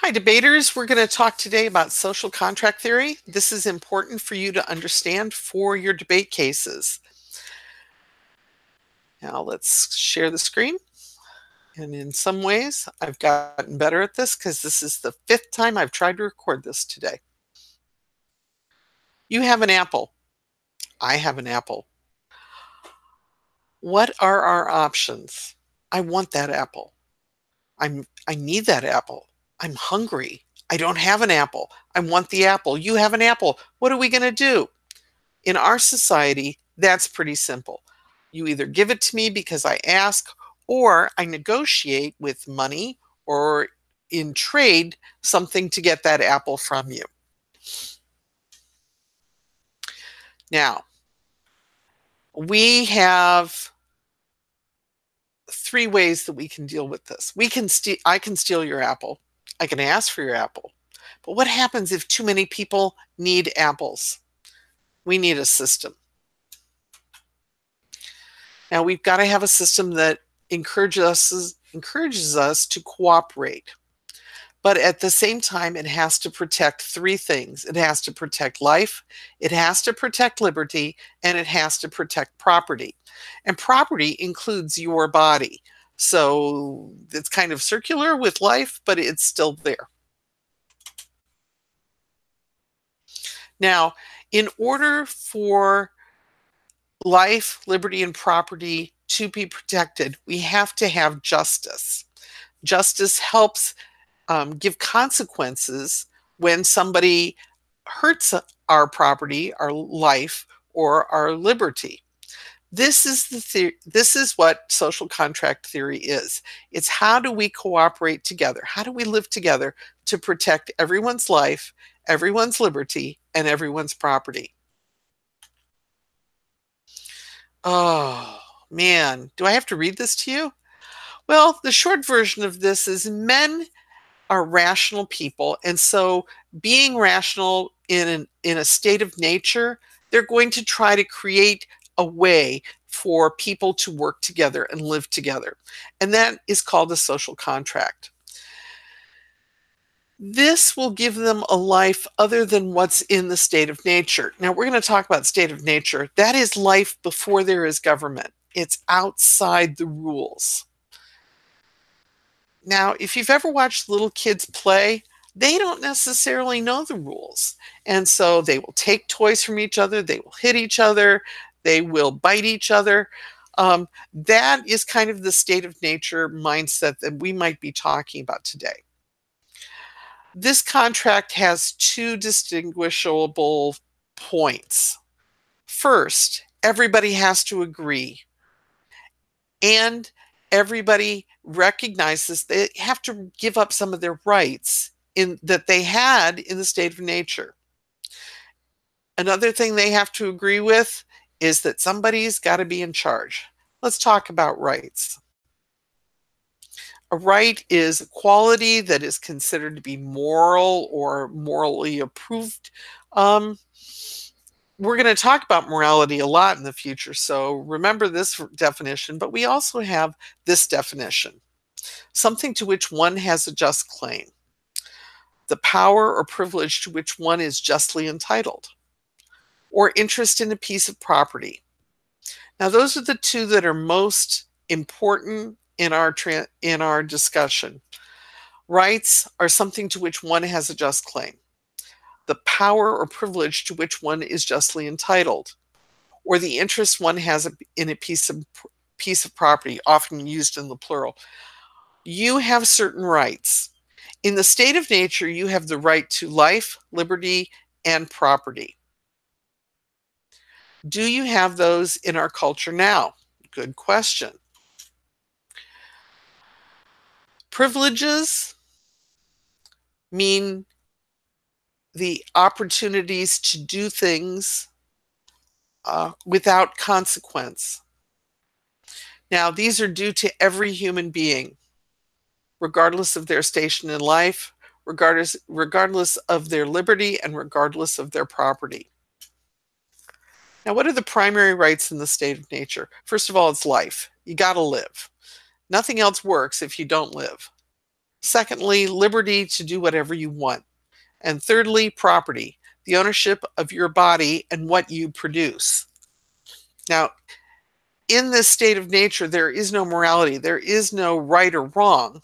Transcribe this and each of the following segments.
Hi, debaters. We're going to talk today about social contract theory. This is important for you to understand for your debate cases. Now let's share the screen. And in some ways, I've gotten better at this because this is the 5th time I've tried to record this today. You have an apple. I have an apple. What are our options? I want that apple. I need that apple. I'm hungry. I don't have an apple. I want the apple. You have an apple. What are we going to do? In our society, that's pretty simple. You either give it to me because I ask, or I negotiate with money or in trade something to get that apple from you. Now, we have 3 ways that we can deal with this. I can steal your apple. I can ask for your apple. But what happens if too many people need apples? We need a system. Now, we've got to have a system that encourages us to cooperate. But at the same time, it has to protect 3 things. It has to protect life, it has to protect liberty, and it has to protect property. And property includes your body. So it's kind of circular with life, but it's still there. Now, in order for life, liberty, and property to be protected, we have to have justice. Justice helps give consequences when somebody hurts our property, our life, or our liberty. This is what social contract theory is. It's how do we cooperate together? How do we live together to protect everyone's life, everyone's liberty, and everyone's property? Oh, man. Do I have to read this to you? Well, the short version of this is men are rational people. And so being rational in a state of nature, they're going to try to create a way for people to work together and live together. And that is called a social contract. This will give them a life other than what's in the state of nature. Now, we're going to talk about state of nature. That is life before there is government. It's outside the rules. Now, if you've ever watched little kids play, they don't necessarily know the rules. And so they will take toys from each other, they will hit each other, they will bite each other. That is kind of the state of nature mindset that we might be talking about today. This contract has 2 distinguishable points. First, everybody has to agree. And everybody recognizes they have to give up some of their rights that they had in the state of nature. Another thing they have to agree with is that somebody's got to be in charge. Let's talk about rights. A right is a quality that is considered to be moral or morally approved. We're going to talk about morality a lot in the future, so remember this definition, but we also have this definition. Something to which one has a just claim. The power or privilege to which one is justly entitled. Or interest in a piece of property. Now, those are the 2 that are most important in our discussion. Rights are something to which one has a just claim. The power or privilege to which one is justly entitled, or the interest one has in a piece of property, often used in the plural. You have certain rights. In the state of nature, you have the right to life, liberty, and property. Do you have those in our culture now? Good question. Privileges mean the opportunities to do things without consequence. Now, these are due to every human being, regardless of their station in life, regardless of their liberty, and regardless of their property. Now, what are the primary rights in the state of nature? First of all, it's life. You got to live. Nothing else works if you don't live. Secondly, liberty to do whatever you want. And thirdly, property, the ownership of your body and what you produce. Now, in this state of nature, there is no morality. There is no right or wrong.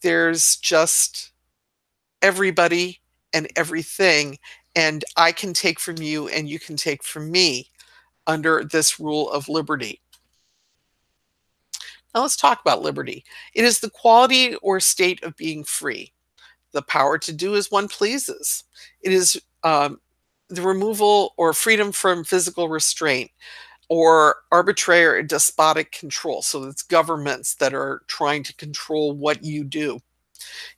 There's just everybody and everything, and I can take from you and you can take from me under this rule of liberty. Now let's talk about liberty. It is the quality or state of being free, the power to do as one pleases. It is the removal or freedom from physical restraint or arbitrary or despotic control. So it's governments that are trying to control what you do.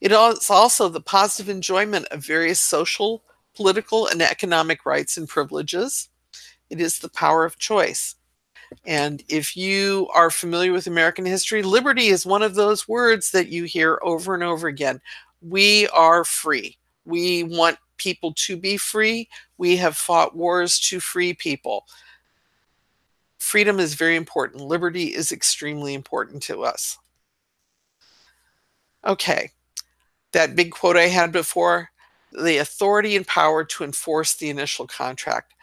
It is also the positive enjoyment of various social, political, and economic rights and privileges. It is the power of choice. And if you are familiar with American history, liberty is one of those words that you hear over and over again. We are free. We want people to be free. We have fought wars to free people. Freedom is very important. Liberty is extremely important to us. Okay, that big quote I had before, the authority and power to enforce the initial contract.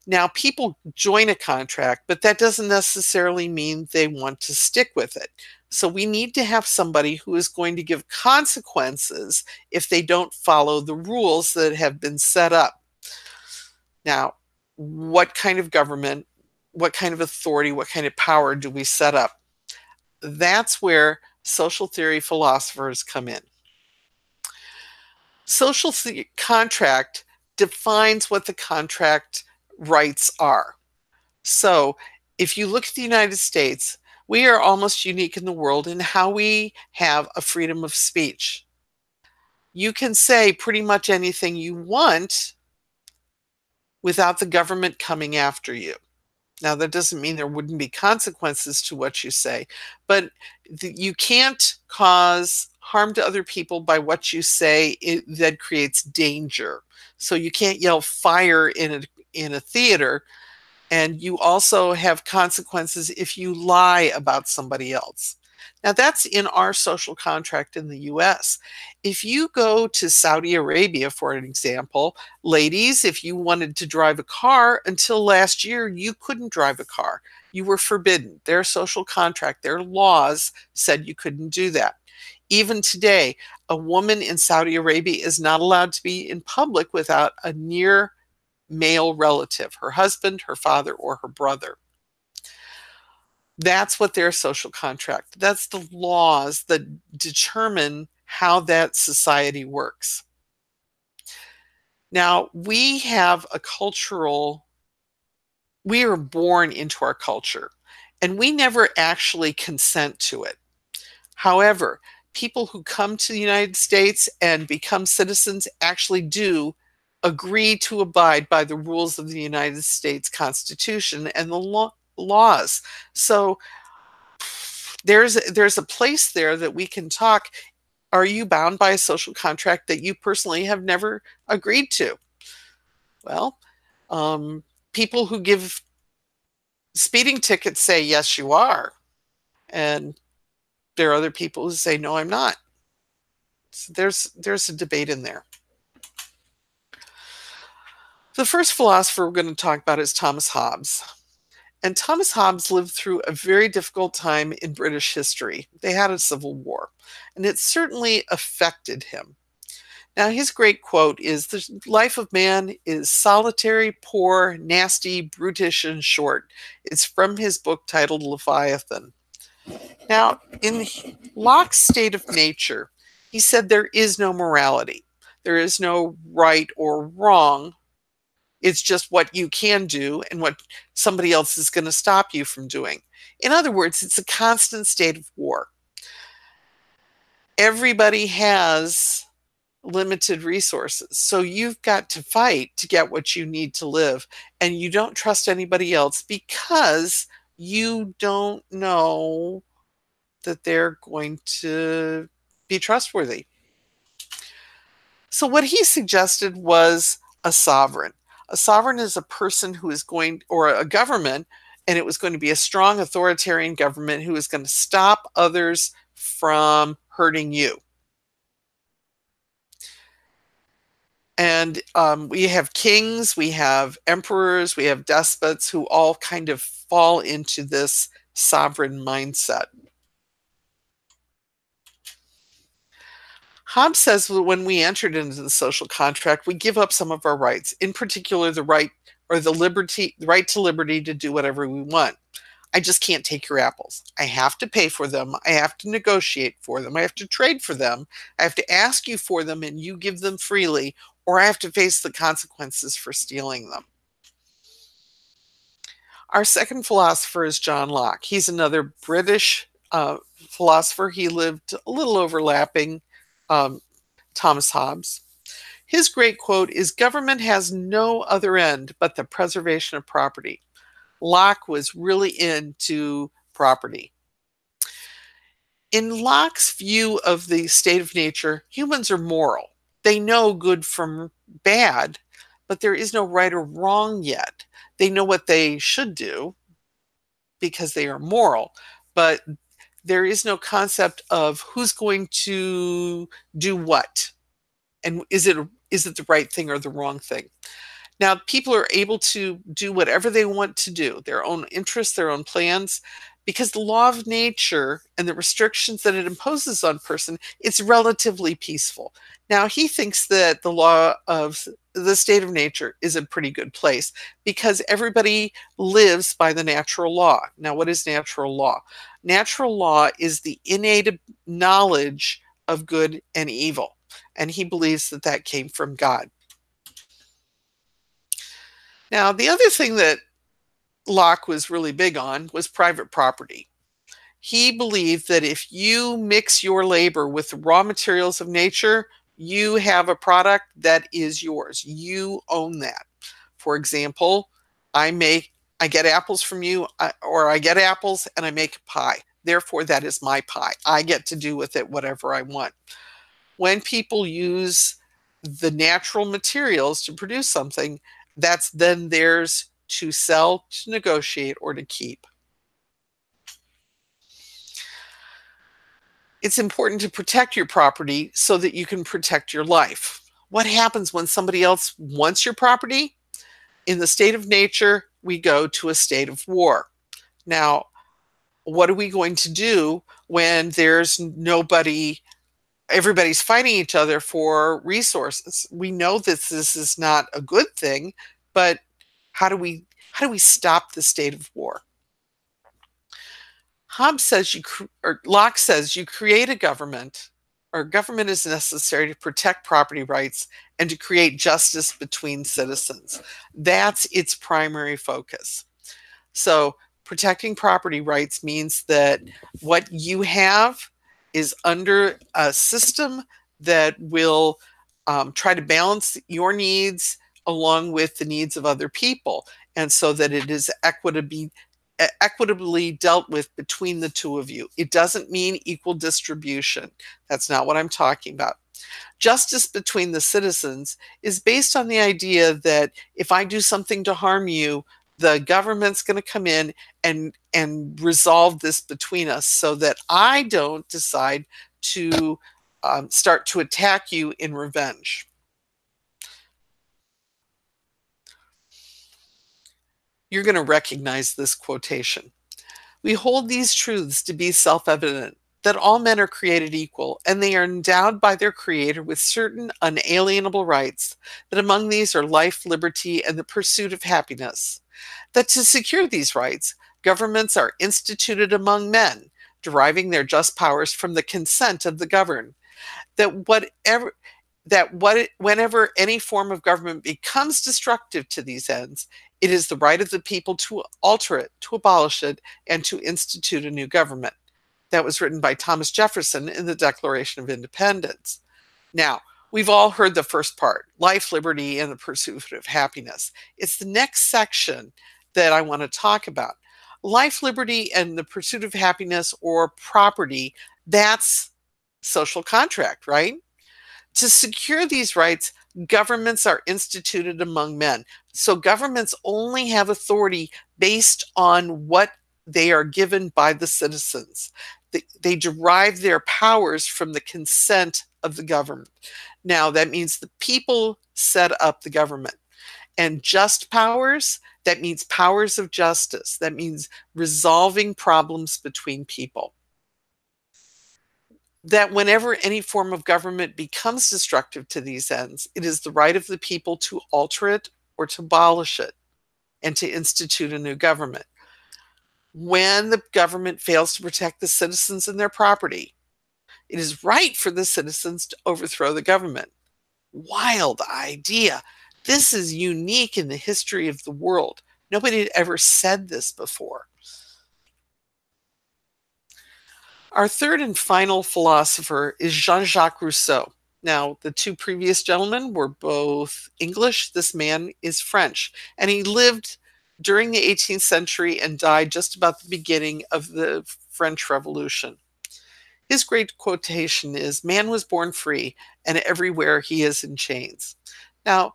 Now, people join a contract, but that doesn't necessarily mean they want to stick with it. So we need to have somebody who is going to give consequences if they don't follow the rules that have been set up. Now, what kind of government, what kind of authority, what kind of power do we set up? That's where social theory philosophers come in. Social contract defines what the contract rights are. So if you look at the United States, we are almost unique in the world in how we have a freedom of speech. You can say pretty much anything you want without the government coming after you. Now, that doesn't mean there wouldn't be consequences to what you say, but you can't cause harm to other people by what you say that creates danger. So you can't yell fire in a theater, and you also have consequences if you lie about somebody else. Now, that's in our social contract in the US. If you go to Saudi Arabia, for an example, ladies, if you wanted to drive a car, until last year, you couldn't drive a car. You were forbidden. Their social contract, their laws said you couldn't do that. Even today, a woman in Saudi Arabia is not allowed to be in public without a near male relative, her husband, her father, or her brother. That's what their social contract, that's the laws that determine how that society works. Now, we have a cultural, we are born into our culture, and we never actually consent to it. However, people who come to the United States and become citizens actually do agree to abide by the rules of the United States Constitution and the laws. So there's a place there that we can talk. Are you bound by a social contract that you personally have never agreed to? Well, people who give speeding tickets say, yes, you are. And there are other people who say, no, I'm not. So there's a debate in there. The first philosopher we're going to talk about is Thomas Hobbes. And Thomas Hobbes lived through a very difficult time in British history. They had a civil war, and it certainly affected him. Now, his great quote is, "The life of man is solitary, poor, nasty, brutish, and short." It's from his book titled Leviathan. Now, in Locke's State of Nature, he said there is no morality. There is no right or wrong. It's just what you can do and what somebody else is going to stop you from doing. In other words, it's a constant state of war. Everybody has limited resources, so you've got to fight to get what you need to live, and you don't trust anybody else because you don't know that they're going to be trustworthy. So what he suggested was a sovereign. A sovereign is a person who is going, or a government, and it was going to be a strong authoritarian government who is going to stop others from hurting you. And we have kings, we have emperors, we have despots who all kind of fall into this sovereign mindset. Hobbes says that when we entered into the social contract, we give up some of our rights, in particular the right or the right to liberty to do whatever we want. I just can't take your apples. I have to pay for them. I have to negotiate for them. I have to trade for them. I have to ask you for them and you give them freely, or I have to face the consequences for stealing them. Our second philosopher is John Locke. He's another British philosopher. He lived a little overlapping Thomas Hobbes. His great quote is, "Government has no other end but the preservation of property." Locke was really into property. In Locke's view of the state of nature, humans are moral. They know good from bad, but there is no right or wrong yet. They know what they should do because they are moral, but there is no concept of who's going to do what, and is it the right thing or the wrong thing. Now, people are able to do whatever they want to do, their own interests, their own plans, because the law of nature and the restrictions that it imposes on person, it's relatively peaceful. Now, he thinks that the law of the state of nature is a pretty good place because everybody lives by the natural law. Now, what is natural law? Natural law is the innate knowledge of good and evil, and he believes that that came from God. Now, the other thing that Locke was really big on was private property. He believed that if you mix your labor with the raw materials of nature, you have a product that is yours. You own that. For example, I get apples from you, or I get apples and I make a pie. Therefore, that is my pie. I get to do with it whatever I want. When people use the natural materials to produce something, that's then theirs to sell, to negotiate, or to keep. It's important to protect your property so that you can protect your life. What happens when somebody else wants your property? In the state of nature, we go to a state of war. Now, what are we going to do when there's nobody, everybody's fighting each other for resources? We know that this is not a good thing, but how do we stop the state of war? Hobbes says Locke says you create a government, or government is necessary to protect property rights and to create justice between citizens. That's its primary focus. So protecting property rights means that what you have is under a system that will try to balance your needs along with the needs of other people, and so that it is equitably dealt with between the two of you. It doesn't mean equal distribution. That's not what I'm talking about. Justice between the citizens is based on the idea that if I do something to harm you, the government's going to come in and resolve this between us so that I don't decide to start to attack you in revenge. You're going to recognize this quotation. We hold these truths to be self-evident, that all men are created equal, and they are endowed by their Creator with certain unalienable rights, that among these are life, liberty, and the pursuit of happiness. That to secure these rights, governments are instituted among men, deriving their just powers from the consent of the governed. Whenever any form of government becomes destructive to these ends, it is the right of the people to alter it, to abolish it, and to institute a new government. That was written by Thomas Jefferson in the Declaration of Independence. Now, we've all heard the first part, life, liberty, and the pursuit of happiness. It's the next section that I want to talk about. Life, liberty, and the pursuit of happiness or property, that's social contract, right? To secure these rights, governments are instituted among men. So governments only have authority based on what they are given by the citizens. They derive their powers from the consent of the government. Now, that means the people set up the government. And just powers, that means powers of justice. That means resolving problems between people. That whenever any form of government becomes destructive to these ends, it is the right of the people to alter it or to abolish it and to institute a new government. When the government fails to protect the citizens and their property, it is right for the citizens to overthrow the government. Wild idea. This is unique in the history of the world. Nobody had ever said this before. Our third and final philosopher is Jean-Jacques Rousseau. Now, the two previous gentlemen were both English. This man is French, and he lived during the 18th century and died just about the beginning of the French Revolution. His great quotation is, "Man was born free, and everywhere he is in chains." Now,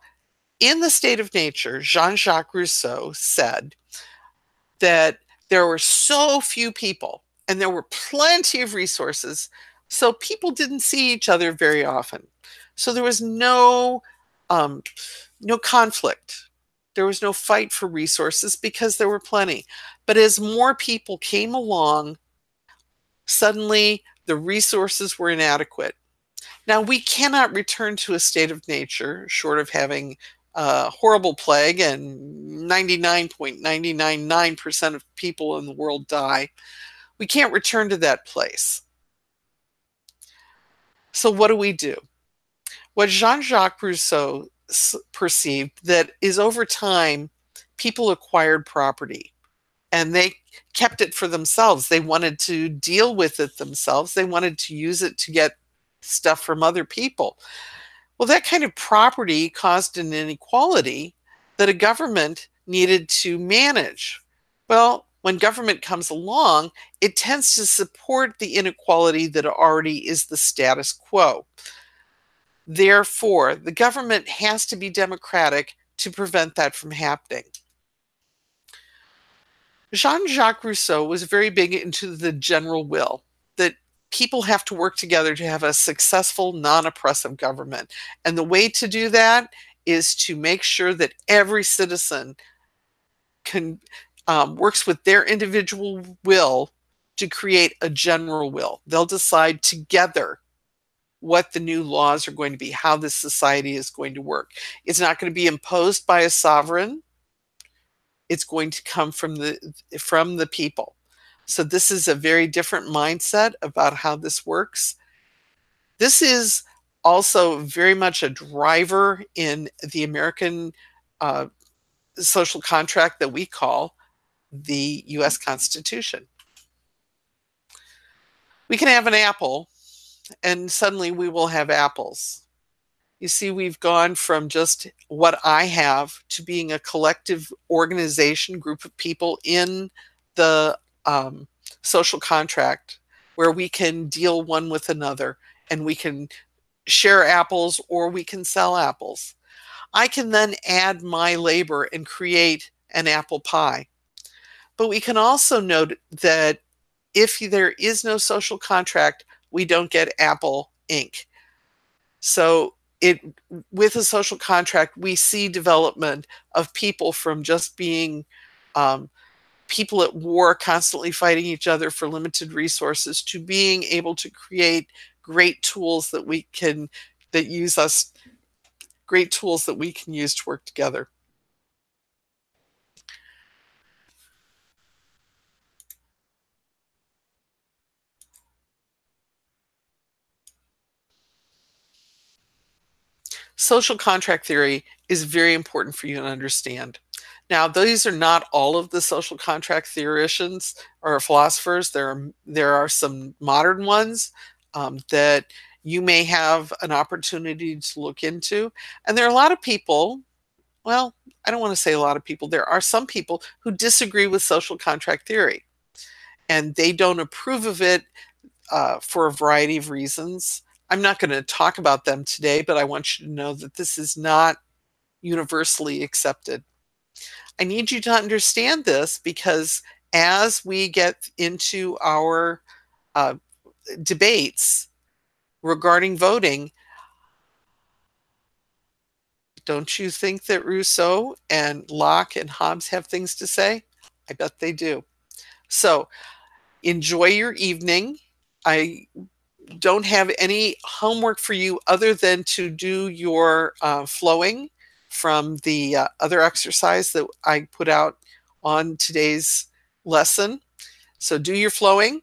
in The State of Nature, Jean-Jacques Rousseau said that there were so few people and there were plenty of resources, so people didn't see each other very often. So there was no conflict. There was no fight for resources because there were plenty. But as more people came along, suddenly the resources were inadequate. Now, we cannot return to a state of nature short of having a horrible plague and 99.999% of people in the world die. We can't return to that place. So what do? What Jean-Jacques Rousseau perceived that is over time, people acquired property and they kept it for themselves. They wanted to deal with it themselves. They wanted to use it to get stuff from other people. Well, that kind of property caused an inequality that a government needed to manage. Well, when government comes along, it tends to support the inequality that already is the status quo. Therefore, the government has to be democratic to prevent that from happening. Jean-Jacques Rousseau was very big into the general will, that people have to work together to have a successful, non-oppressive government. And the way to do that is to make sure that every citizen works with their individual will to create a general will. They'll decide together what the new laws are going to be, how this society is going to work. It's not going to be imposed by a sovereign. It's going to come from the people. So this is a very different mindset about how this works. This is also very much a driver in the American social contract that we call the US Constitution. We can have an apple, and suddenly we will have apples. You see, we've gone from just what I have to being a collective organization, group of people in the social contract where we can deal one with another and we can share apples or we can sell apples. I can then add my labor and create an apple pie. But we can also note that if there is no social contract, we don't get Apple Inc. So with a social contract, we see development of people from just being people at war, constantly fighting each other for limited resources, to being able to create great tools that we can use to work together. Social contract theory is very important for you to understand. Now, these are not all of the social contract theorists or philosophers. There are some modern ones that you may have an opportunity to look into. And there are a lot of people, well, I don't want to say a lot of people, there are some people who disagree with social contract theory. And they don't approve of it for a variety of reasons. I'm not going to talk about them today, but I want you to know that this is not universally accepted. I need you to understand this because as we get into our debates regarding voting, don't you think that Rousseau and Locke and Hobbes have things to say? I bet they do. So enjoy your evening. I don't have any homework for you other than to do your flowing from the other exercise that I put out on today's lesson. So do your flowing,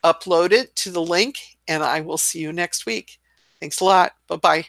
upload it to the link, and I will see you next week. Thanks a lot. Bye-bye.